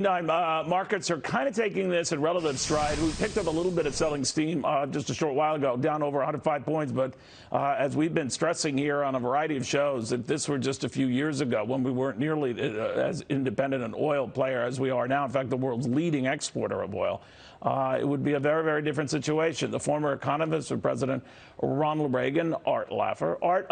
Markets are kind of taking this in relative stride. We picked up a little bit of selling steam just a short while ago, down over 105 points. But as we've been stressing here on a variety of shows, if this were just a few years ago when we weren't nearly as independent an oil player as we are now, in fact, the world's leading exporter of oil, it would be a very, very different situation. The former economist of President Ronald Reagan, Art Laffer. Art,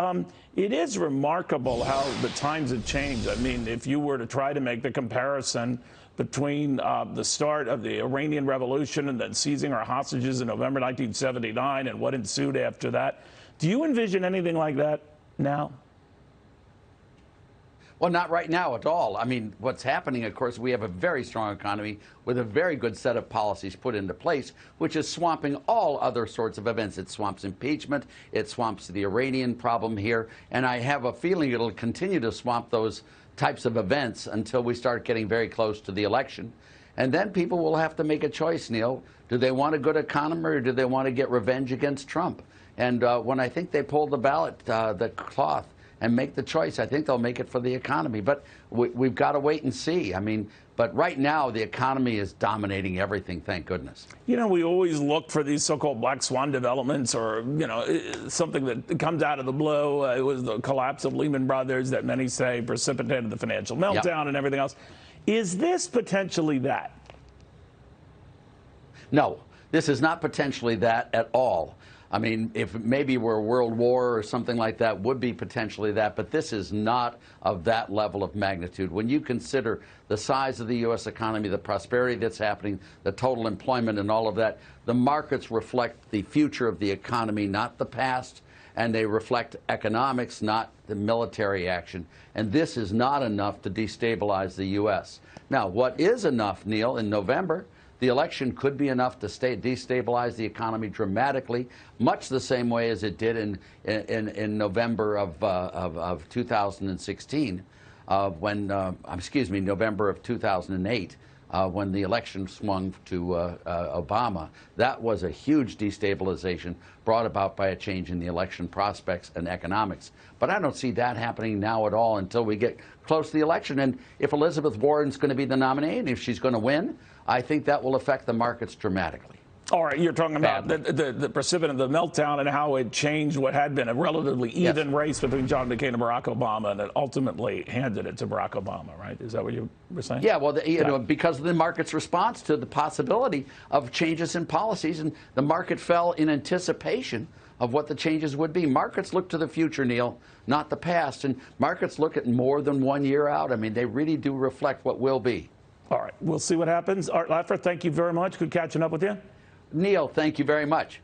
it is remarkable how the times have changed. I mean, if you were to try to make the comparison between the start of the Iranian Revolution and then seizing our hostages in November 1979 and what ensued after that, do you envision anything like that now? Well, not right now at all. I mean, what's happening, of course, we have a very strong economy with a very good set of policies put into place, which is swamping all other sorts of events. It swamps impeachment. It swamps the Iranian problem here. And I have a feeling it'll continue to swamp those types of events until we start getting very close to the election. And then people will have to make a choice, Neil. Do they want a good economy or do they want to get revenge against Trump? And when I think they pull the ballot, the cloth, and make the choice, I think they'll make it for the economy. But we've got to wait and see. I mean, but right now, the economy is dominating everything, thank goodness. You know, we always look for these so-called black swan developments or, you know, something that comes out of the blue. It was the collapse of Lehman Brothers that many say precipitated the financial meltdown and everything else. Is this potentially that? No, this is not potentially that at all. I mean, if maybe we're a world war or something like that, would be potentially that, but this is not of that level of magnitude. When you consider the size of the U.S. economy, the prosperity that's happening, the total employment and all of that, the markets reflect the future of the economy, not the past, and they reflect economics, not the military action. And this is not enough to destabilize the U.S. Now, what is enough, Neil, in November? The election could be enough to destabilize the economy dramatically, much the same way as it did in November of 2016, November of 2008, when the election swung to Obama. That was a huge destabilization brought about by a change in the election prospects and economics. But I don't see that happening now at all until we get close to the election. And if Elizabeth Warren's going to be the nominee, and if she's going to win, I think that will affect the markets dramatically. All right, you're talking about the precipitant of the meltdown and how it changed what had been a relatively even race between John McCain and Barack Obama, and it ultimately handed it to Barack Obama, right? Is that what you were saying? Yeah, well, you know, because of the market's response to the possibility of changes in policies, and the market fell in anticipation of what the changes would be. Markets look to the future, Neil, not the past, and markets look at more than 1 year out. I mean, they really do reflect what will be. All right, we'll see what happens. Art Laffer, thank you very much. Good catching up with you. Neil, thank you very much.